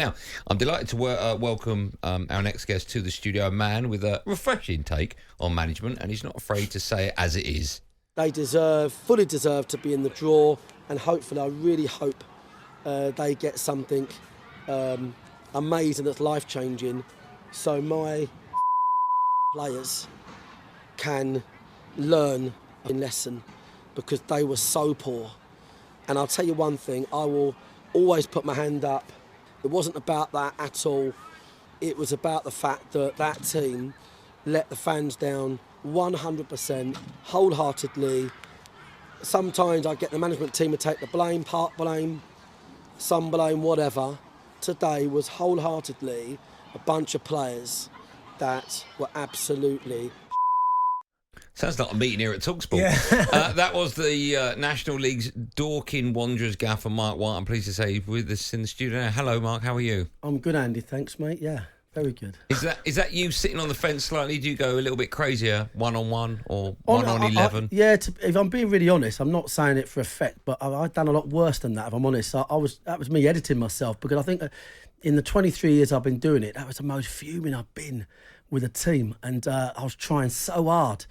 Now, I'm delighted to welcome our next guest to the studio, a man with a refreshing take on management, and he's not afraid to say it as it is. They fully deserve to be in the draw, and hopefully, I really hope they get something amazing that's life-changing, so my players can learn a lesson, because they were so poor. And I'll tell you one thing, I will always put my hand up. It wasn't about that at all. It was about the fact that that team let the fans down 100%, wholeheartedly. Sometimes I get the management team to take the blame, part blame, some blame, whatever. Today was wholeheartedly a bunch of players that were absolutely... Sounds like a meeting here at talkSPORT. Yeah. That was the National League's Dorking Wanderers gaffer, Marc White. I'm pleased to say he's with us in the studio now. Hello, Marc. How are you? I'm good, Andy. Thanks, mate. Yeah, very good. Is that you sitting on the fence slightly? Do you go a little bit crazier, 1-on-1 or 1-on-11? Yeah, if I'm being really honest, I'm not saying it for effect, but I've done a lot worse than that, if I'm honest. That was me editing myself, because I think in the 23 years I've been doing it, that was the most fuming I've been with a team. And I was trying so hard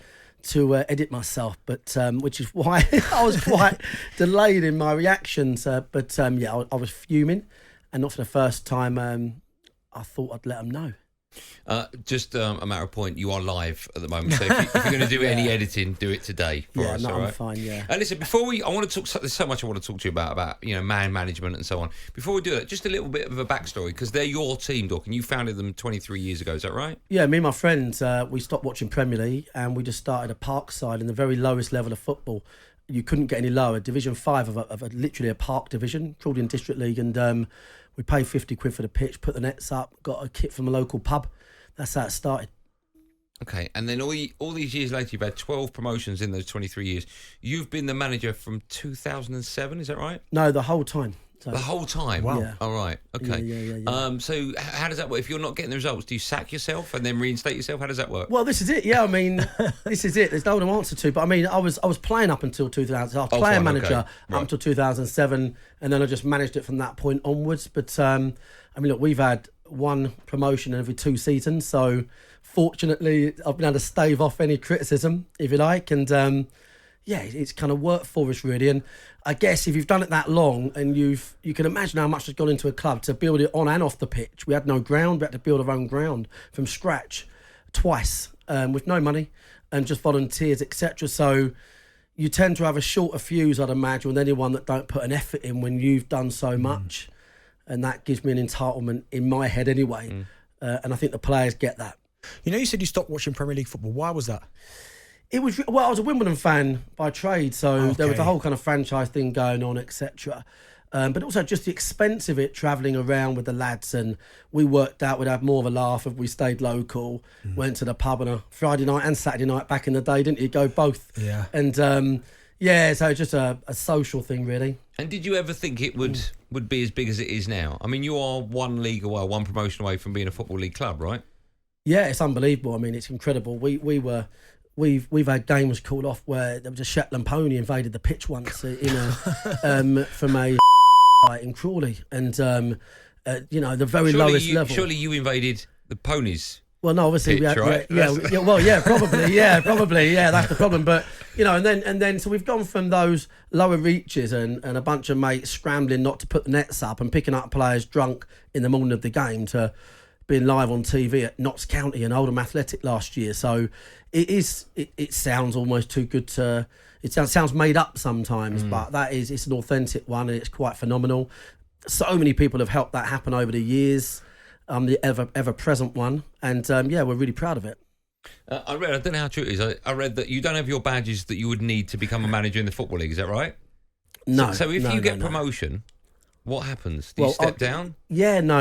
to edit myself, but which is why I was quite delayed in my reactions. But I was fuming, and not for the first time. I thought I'd let them know. Just a matter of point, you are live at the moment, so if you're going to do any editing, do it today for us. No, all right? I'm fine. Yeah. And listen, before I want to talk. There's so much I want to talk to you about man management and so on. Before we do that, just a little bit of a backstory, because they're your team, Doc, and you founded them 23 years ago. Is that right? Yeah, me and my friends, we stopped watching Premier League, and we just started a park side in the very lowest level of football. You couldn't get any lower. Division 5 of literally a park division, called in District League, and we paid 50 quid for the pitch, put the nets up, got a kit from a local pub. That's how it started. Okay, and then all these years later, you've had 12 promotions in those 23 years. You've been the manager from 2007, is that right? No, the whole time. So, the whole time? Wow. Yeah. All right, okay. Yeah. So how does that work? If you're not getting the results, do you sack yourself and then reinstate yourself? How does that work? Well, this is it. Yeah, I mean, this is it. There's no one to answer to. But I mean, I was playing up until 2000. I was player manager up until 2007, and then I just managed it from that point onwards. But I mean, look, we've had one promotion every 2 seasons, so fortunately I've been able to stave off any criticism, if you like, and it's kind of worked for us, really. And I guess if you've done it that long, and you can imagine how much has gone into a club to build it on and off the pitch. We had no ground. We had to build our own ground from scratch twice, with no money and just volunteers, etc. So you tend to have a shorter fuse, I'd imagine, with anyone that don't put an effort in when you've done so much. And that gives me an entitlement in my head anyway. And I think the players get that. You said you stopped watching Premier League football. Why was that? I was a Wimbledon fan by trade, so there was a whole kind of franchise thing going on, etc. But also just the expense of it, travelling around with the lads, and we worked out we'd have more of a laugh if we stayed local, went to the pub on a Friday night and Saturday night back in the day, didn't you? Go both. Yeah. And so just a social thing, really. And did you ever think it would be as big as it is now? I mean, you are one league away, one promotion away from being a Football League club, right? Yeah, it's unbelievable. I mean, it's incredible. We've had games called off where there was a Shetland pony invaded the pitch once from a in Crawley, and the very lowest level. Surely you invaded the ponies. Well, no, obviously pitch, right? Probably, that's the problem. But and then so we've gone from those lower reaches and a bunch of mates scrambling not to put the nets up and picking up players drunk in the morning of the game to being live on TV at Notts County and Oldham Athletic last year. So it sounds almost too good to. It sounds made up sometimes, but it's an authentic one, and it's quite phenomenal. So many people have helped that happen over the years. I'm the ever present one, and we're really proud of it. I don't know how true it is. I read that you don't have your badges that you would need to become a manager in the Football League. Is that right? No. So if you get promotion, what happens? Do you step down? Yeah, no.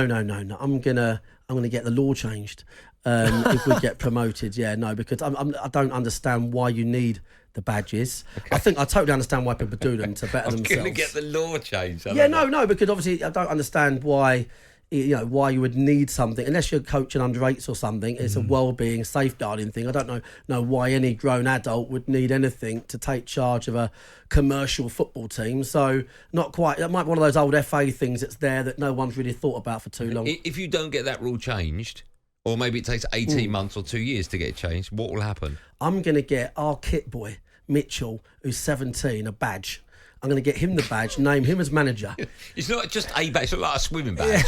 I'm gonna get the law changed if we get promoted. Yeah, no, because I don't understand why you need the badges. Okay. I totally understand why people do them to better themselves. I'm going to get the law changed. No, because obviously I don't understand why why you would need something unless you're coaching under eights or something. It's a well-being, safeguarding thing. I don't know why any grown adult would need anything to take charge of a commercial football team. So not quite. That might be one of those old FA things that's there that no one's really thought about for too long. If you don't get that rule changed, or maybe it takes 18 months or 2 years to get it changed, what will happen? I'm going to get our kit boy Mitchell, who's 17, a badge. I'm going to get him the badge, name him as manager. It's not just a badge, it's not like a swimming badge.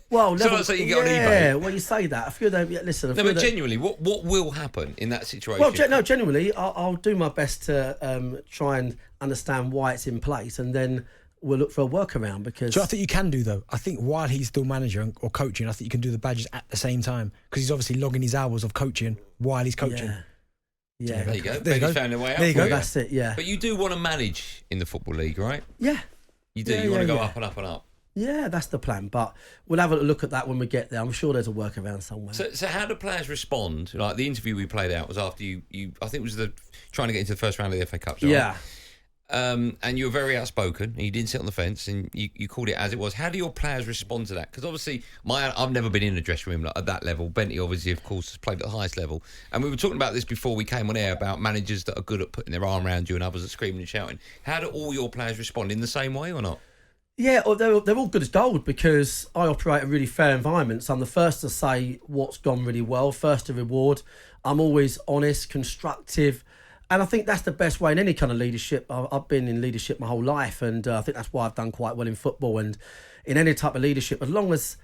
Well, it's not like something you get on eBay. Yeah, well, you say that. A few of them, listen. No, but genuinely, what will happen in that situation? Well, genuinely, I'll do my best to try and understand why it's in place, and then we'll look for a workaround. Because so I think you can do, though. I think while he's still manager or coaching, I think you can do the badges at the same time, because he's obviously logging his hours of coaching while he's coaching. Yeah, there you go. There you go. Found a way out. There you go. That's it. Yeah. But you do want to manage in the Football League, right? Yeah. You do. You want to go up and up and up. Yeah, that's the plan. But we'll have a look at that when we get there. I'm sure there's a workaround somewhere. So how do players respond? Like the interview we played out was after you I think it was trying to get into the first round of the FA Cup. Right? Yeah. And you were very outspoken. And you didn't sit on the fence, and you called it as it was. How do your players respond to that? Because obviously, I've never been in a dressing room at that level. Benty, obviously, of course, has played at the highest level. And we were talking about this before we came on air about managers that are good at putting their arm around you and others at screaming and shouting. How do all your players respond in the same way or not? Yeah, they're all good as gold, because I operate a really fair environment. So I'm the first to say what's gone really well, first to reward. I'm always honest, constructive. And I think that's the best way in any kind of leadership. I've been in leadership my whole life, and I think that's why I've done quite well in football and in any type of leadership. As long as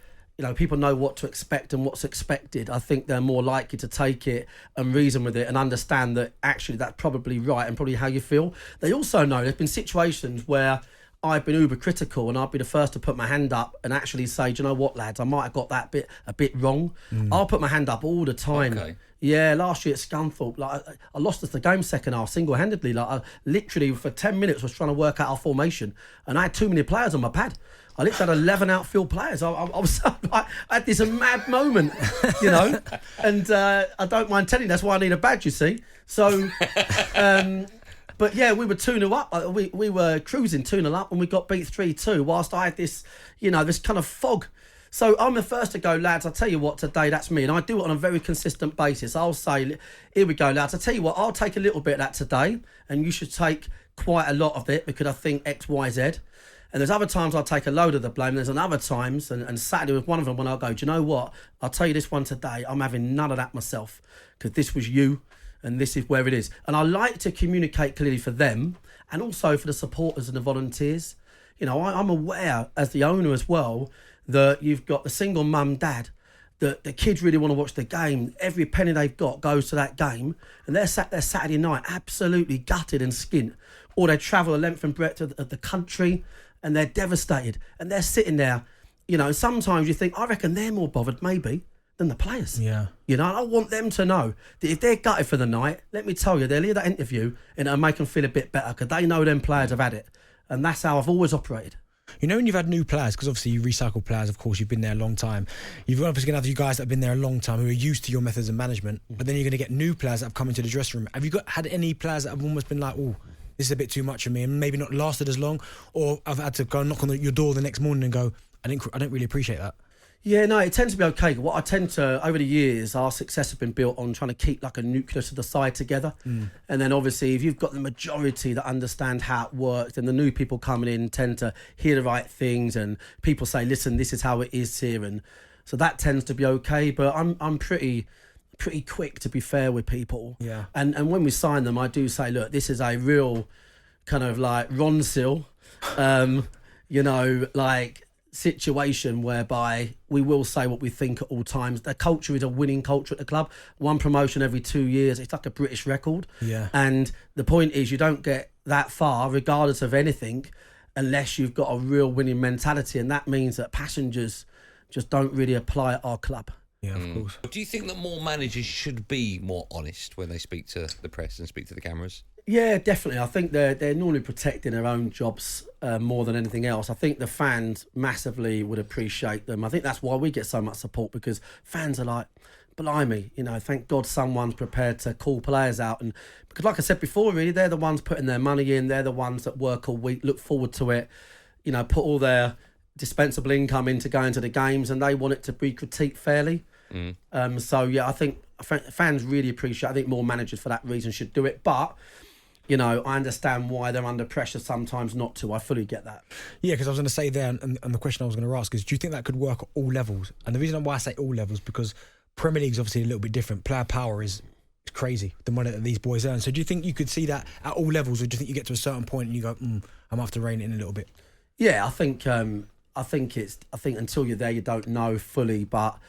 people know what to expect and what's expected, I think they're more likely to take it and reason with it and understand that actually that's probably right and probably how you feel. They also know there's been situations where I've been uber critical, and I'll be the first to put my hand up and actually say, do you know what, lads, I might have got that a bit wrong. I'll put my hand up all the time. Okay. Yeah, last year at Scunthorpe, I lost us the game second half single-handedly. I literally for 10 minutes was trying to work out our formation, and I had too many players on my pad. I literally had 11 outfield players. I had this mad moment, and I don't mind telling you, that's why I need a badge, you see. So, but yeah, we were 2-0 up. We were cruising 2-0 up, and we got beat 3-2 whilst I had this, this kind of fog. So I'm the first to go, lads, I'll tell you what, today that's me. And I do it on a very consistent basis. I'll say, here we go, lads. I'll tell you what, I'll take a little bit of that today, and you should take quite a lot of it because I think X, Y, Z. And there's other times I'll take a load of the blame. There's other times, and Saturday was one of them, when I'll go, do you know what? I'll tell you this one today, I'm having none of that myself, because this was you, and this is where it is. And I like to communicate clearly for them, and also for the supporters and the volunteers. I'm aware as the owner as well that you've got the single mum, dad, that the kids really want to watch the game. Every penny they've got goes to that game, and they're sat there Saturday night absolutely gutted and skint, or they travel the length and breadth of the country, and they're devastated, and they're sitting there. Sometimes you think, I reckon they're more bothered maybe than the players. Yeah. I want them to know that if they're gutted for the night, let me tell you, they'll hear that interview and it'll make them feel a bit better, because they know them players have had it. And that's how I've always operated. When you've had new players, because obviously you recycle players, of course, you've been there a long time. You've obviously going to have you guys that have been there a long time who are used to your methods of management, but then you're going to get new players that have come into the dressing room. Have you had any players that have almost been like, oh, this is a bit too much for me, and maybe not lasted as long, or I've had to go knock on your door the next morning and go, I don't really appreciate that? Yeah, no, it tends to be okay. What I tend to, over the years, our success has been built on trying to keep like a nucleus of the side together. And then obviously, if you've got the majority that understand how it works, then the new people coming in tend to hear the right things, and people say, listen, this is how it is here. And so that tends to be okay. But I'm pretty quick, to be fair, with people. Yeah. And when we sign them, I do say, look, this is a real kind of like Ronsil, situation whereby we will say what we think at all times. The culture is a winning culture at the club. One promotion every 2 years. It's like a British record. Yeah. And the point is, you don't get that far, regardless of anything, unless you've got a real winning mentality. And that means that passengers just don't really apply at our club. Yeah, of course. Do you think that more managers should be more honest when they speak to the press and speak to the cameras? Yeah, definitely. I think they're normally protecting their own jobs more than anything else. I think the fans massively would appreciate them. I think that's why we get so much support, because fans are like, blimey, thank God someone's prepared to call players out. And because, like I said before, really, they're the ones putting their money in. They're the ones that work all week, look forward to it, put all their dispensable income into going to the games, and they want it to be critiqued fairly. So yeah, I think fans really appreciate. I think more managers for that reason should do it, but. You know, I understand why they're under pressure sometimes not to. I fully get that. Yeah, because I was going to say there, and the question I was going to ask is, do you think that could work at all levels? And the reason why I say all levels, because Premier League's obviously a little bit different. Player power is crazy, the money that these boys earn. So do you think you could see that at all levels, or do you think you get to a certain point and you go, I'm going to have to rein it in a little bit? Yeah, I think until you're there, you don't know fully. But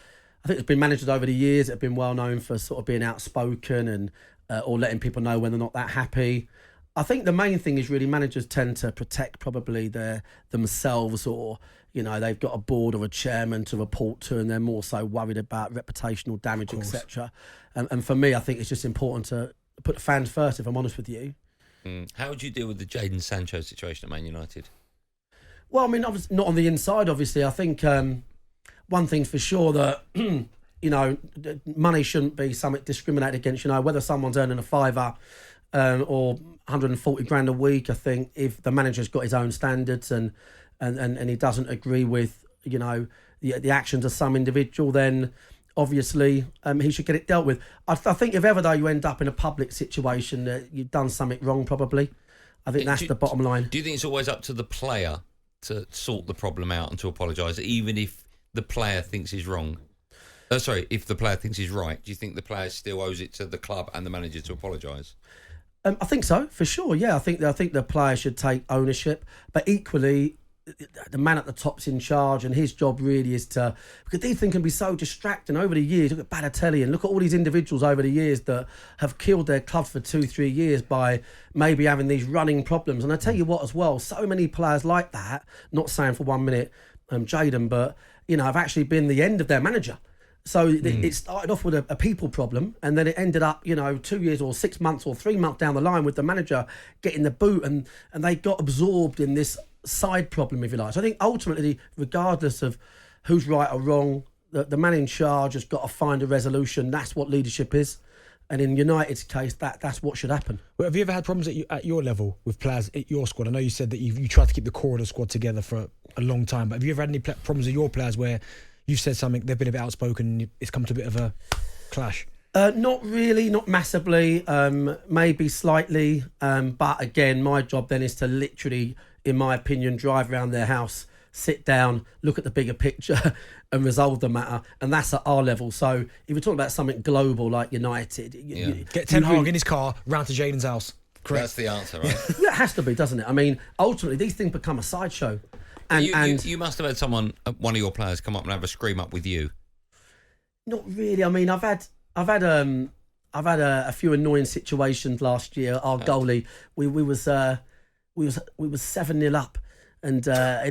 I think there's been managers over the years that have been well known for sort of being outspoken and or letting people know when they're not that happy. I think the main thing is really managers tend to protect probably themselves, or you know, they've got a board or a chairman to report to, and they're more so worried about reputational damage, etc. And for me, I think it's just important to put the fans first, if I'm honest with you. How would you deal with the Jadon Sancho situation at Man United? Well, I mean, obviously not on the inside, obviously. I think one thing's for sure, that you know, money shouldn't be something discriminated against. You know, whether someone's earning a fiver or 140 grand a week. I think if the manager's got his own standards and he doesn't agree with, you know, the actions of some individual, then obviously he should get it dealt with. I think if ever though you end up in a public situation that you've done something wrong, probably. I think that's the bottom line. Do you think it's always up to the player to sort the problem out and to apologise, even if the player thinks he's wrong? If the player thinks he's right, do you think the player still owes it to the club and the manager to apologise? I think so, for sure. Yeah, I think the player should take ownership, but equally, the man at the top's in charge, and his job really is to, because these things can be so distracting over the years. Look at Balotelli and look at all these individuals over the years that have killed their clubs for 2-3 years by maybe having these running problems. And I tell you what, as well, so many players like that. Not saying for 1 minute, Jadon, but you know, have actually been the end of their manager. So it started off with a people problem, and then it ended up, you know, 2 years or 6 months or 3 months down the line with the manager getting the boot, and they got absorbed in this side problem, if you like. So I think ultimately, regardless of who's right or wrong, the man in charge has got to find a resolution. That's what leadership is. And in United's case, that's what should happen. Well, have you ever had problems at your level with players at your squad? I know you said that you tried to keep the core of the squad together for a long time, but have you ever had any problems with your players where you've said something, they've been a bit outspoken, and it's come to a bit of a clash? Not really, not massively, maybe slightly. But again, my job then is to literally, in my opinion, drive around their house, sit down, look at the bigger picture and resolve the matter. And that's at our level. So if you're talking about something global like United... Get Ten Hag in his car, round to Jadon's house. Correct. That's the answer, right? Yeah, it has to be, doesn't it? I mean, ultimately, these things become a sideshow. And you must have had one of your players come up and have a scream up with you. Not really. I mean, I've had a few annoying situations last year. Our goalie, we was 7-0 up, and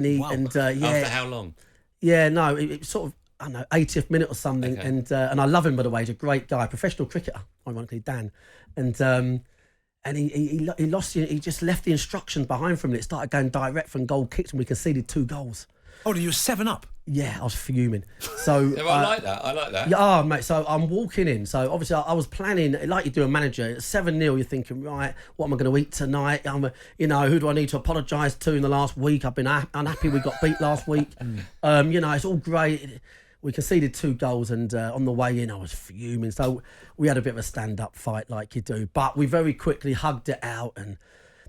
he wow. and yeah. After how long? Yeah, no, it was sort of, I don't know, 80th minute or something. Okay. And I love him, by the way. He's a great guy, professional cricketer, ironically, Dan, and he lost. He just left the instructions behind for him. And it started going direct from goal kicks, and we conceded 2 goals. Oh, you were 7 up? Yeah, I was fuming. So yeah, well, I like that. Yeah, mate. So I'm walking in. So obviously I was planning, like you do a manager, at 7-0, you're thinking, right, what am I going to eat tonight? Who do I need to apologise to in the last week? I've been unhappy we got beat last week. It's all great. We conceded 2 goals, and on the way in, I was fuming. So we had a bit of a stand-up fight like you do. But we very quickly hugged it out, and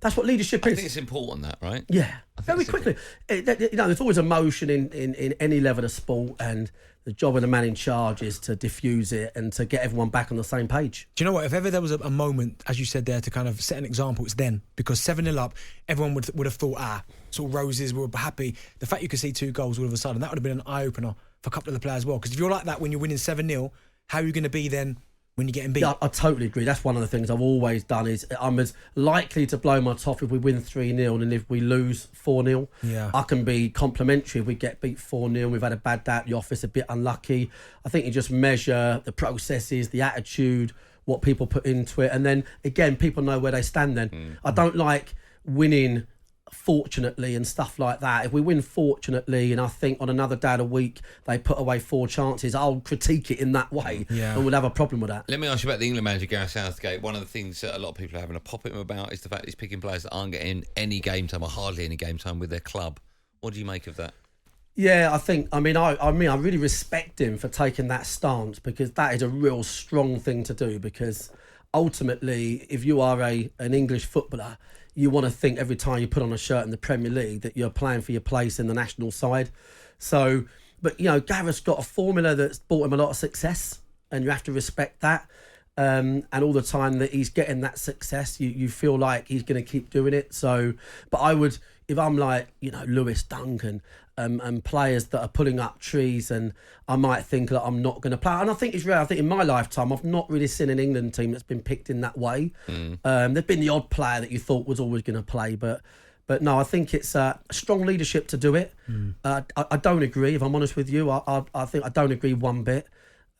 that's what leadership is. I think it's important, that, right? Yeah, very quickly. There's always emotion in any level of sport, and the job of the man in charge is to diffuse it and to get everyone back on the same page. Do you know what? If ever there was a moment, as you said there, to kind of set an example, it's then. Because 7-0 up, everyone would have thought, sort of roses, we were happy. The fact you could see 2 goals all of a sudden, that would have been an eye-opener for a couple of the players as well. Because if you're like that when you're winning 7-0, how are you going to be then when you're getting beat? Yeah, I totally agree. That's one of the things I've always done, is I'm as likely to blow my top if we win 3-0 than if we lose 4-0. Yeah. I can be complimentary if we get beat 4-0. We've had a bad day at the office, a bit unlucky. I think you just measure the processes, the attitude, what people put into it. And then, again, people know where they stand then. I don't like winning fortunately and stuff like that. If we win fortunately, and I think on another day of the week they put away 4 chances, I'll critique it in that way, and we'll have a problem with that. Let me ask you about the England manager, Gareth Southgate. One of the things that a lot of people are having a pop at him about is the fact he's picking players that aren't getting any game time or hardly any game time with their club. What do you make of that? Yeah, I mean, I really respect him for taking that stance, because that is a real strong thing to do. Because ultimately, if you are an English footballer, you want to think every time you put on a shirt in the Premier League that you're playing for your place in the national side. So, but Gareth's got a formula that's brought him a lot of success, and you have to respect that. And all the time that he's getting that success, you feel like he's going to keep doing it. So, but I would, if I'm like, Lewis Dunk and players that are pulling up trees, and I might think that I'm not going to play. And I think it's rare. I think in my lifetime, I've not really seen an England team that's been picked in that way. There's been the odd player that you thought was always going to play, but no, I think it's strong leadership to do it. I don't agree, if I'm honest with you. I think I don't agree one bit.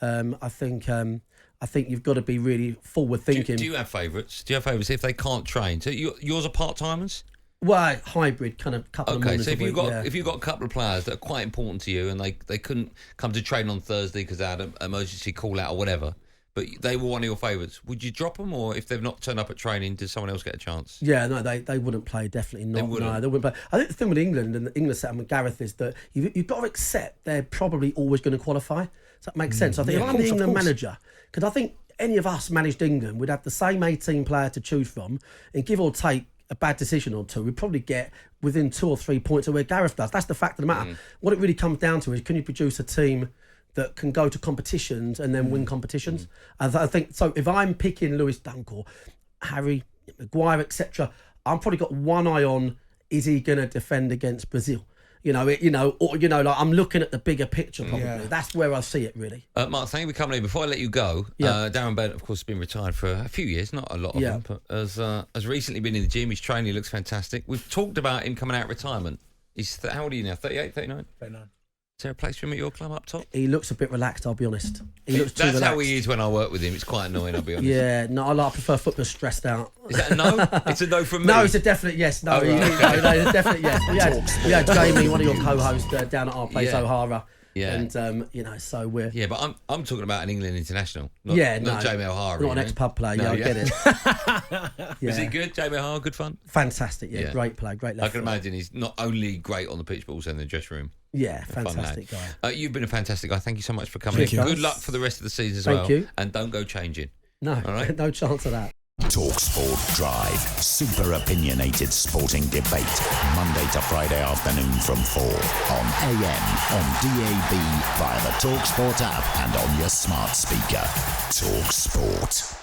I think you've got to be really forward thinking. Do you have favourites? If they can't train? So yours are part timers? Well, hybrid kind of couple of mornings. Okay, so if you've got a couple of players that are quite important to you, and they couldn't come to train on Thursday because they had an emergency call out or whatever, but they were one of your favourites, would you drop them, or if they've not turned up at training, does someone else get a chance? Yeah, no, they wouldn't play. Definitely not. They wouldn't play. I think the thing with England and the England setup with Gareth is that you've got to accept they're probably always going to qualify. Does that make sense? I think if I'm the England manager, because I think any of us managed England would have the same 18 player to choose from, and give or take a bad decision or two, we'd probably get within 2 or 3 points of where Gareth does. That's the fact of the matter. What it really comes down to is, can you produce a team that can go to competitions and then win competitions? And I think so. If I'm picking Lewis Dunk or Harry Maguire, etc., I've probably got one eye on: is he going to defend against Brazil? Like I'm looking at the bigger picture. Probably that's where I see it really. Mark, thank you for coming in. Before I let you go, Darren Bent, of course, has been retired for a few years, not a lot of them, but has recently been in the gym. He's training. He looks fantastic. We've talked about him coming out of retirement. He's how old are you now? 38, 39? 39. Is there a place for him at your club up top? He looks a bit relaxed, I'll be honest. He looks too relaxed. That's how he is when I work with him. It's quite annoying, I'll be honest. Yeah, no, I prefer football stressed out. Is that a no? It's a no from me? No, it's a definite yes. No, it's a definite yes. We had Jamie, one of your co-hosts, down at our place, O'Hara. Yeah. And, so we're... Yeah, but I'm talking about an England international. Not Jamie O'Hara. Not an ex-pub player, I get it. Is he good, Jamie O'Hara? Good fun? Fantastic, great player, great left. I can imagine he's not only great on the pitch, but also in the dressing room. Yeah, fantastic guy. You've been a fantastic guy. Thank you so much for coming in. Good luck for the rest of the season as well. Thank you. And don't go changing. No, all right? No chance of that. talkSPORT Drive. Super opinionated sporting debate. Monday to Friday afternoon from 4 on AM, on DAB, via the talkSPORT app and on your smart speaker. talkSPORT.